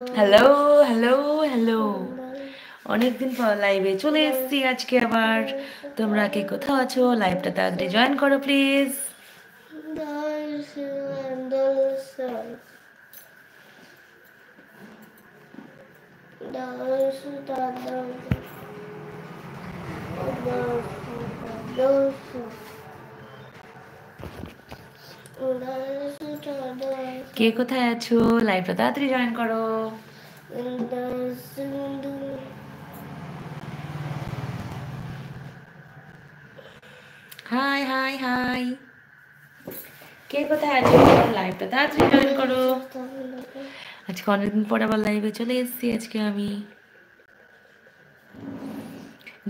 Hello, hello, hello. অনেকদিন পর লাইভে চলে এসেছি আজকে আবার। তোমরা কে কোথাও আছো? লাইভটা তাড়াতাড়ি জয়েন করো প্লিজ। কে কোথায় আছো? লাইভটা তাড়াতাড়ি জয়েন করো। হাই হাই হাই, কে কোথায় আছো? লাইভটা তাড়াতাড়ি জয়েন করো। আজকে অনেকদিন পর আবার লাইভে চলে এসেছি আজকে আমি।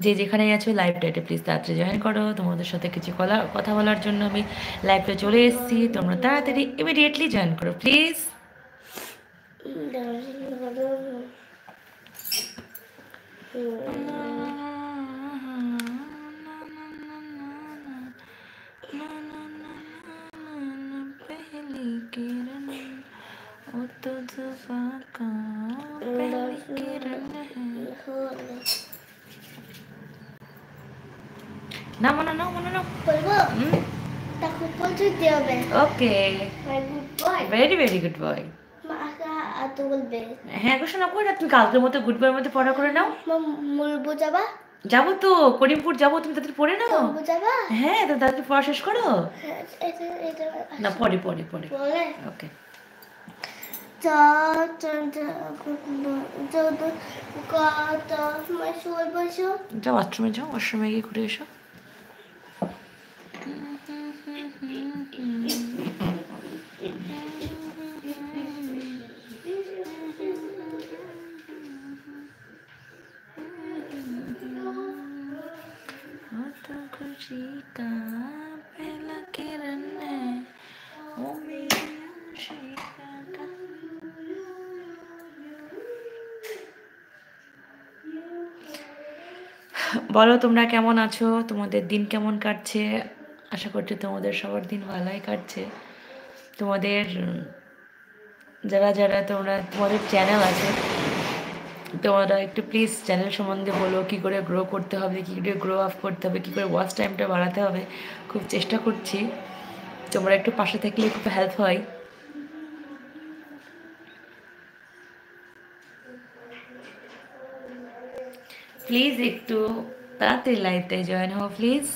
যে যেখানে আছো লাইভটা এটা প্লিজ তাড়াতাড়ি জয়েন করো। তোমাদের সাথে কিছু কথা বলার জন্য আমি লাইভটা চলে এসেছি। তোমরা তাড়াতাড়ি ইমিডিয়েটলি জয়েন করো প্লিজ। না মনে নাও মনে নাও বলবো তাকে পৌঁছতে হবে। ওকে, ভেরি ভেরি গুড বয়। তো বলবে হ্যাঁ গো শোনা কই না, তুমি কালকের মতো গুড বয়ের মধ্যে পড়া করে নাও। বলবো যাবা? যাবো তো, করিমপুর যাবো, তুমি তাদের পড়ে নাও। যাবা? হ্যাঁ, তো তাদের পড়া শেষ করো। না পড়ে পড়ে পড়ে ওকে। যাও ওয়াশরুমে যাও, ওয়াশরুমে গিয়ে ঘুরে এসো। खुशी का पहला किरण है ओ मेरी आशिका का। বলো তোমরা কেমন আছো? তোমাদের দিন কেমন কাটছে? আশা করছি তোমাদের সবার দিন ভালোই কাটছে। তোমাদের যারা যারা তোমাদের চ্যানেল আছে, তোমরা একটু প্লিজ চ্যানেল সম্বন্ধে বলো, কী করে গ্রো করতে হবে, কী করে গ্রো আপ করতে হবে, কী করে ওয়াচ টাইমটা বাড়াতে হবে। খুব চেষ্টা করছি, তোমরা একটু পাশে থাকলে খুব হেল্প হয়। প্লিজ একটু তাড়াতাড়ি লাইভটাই জয়েন হও প্লিজ।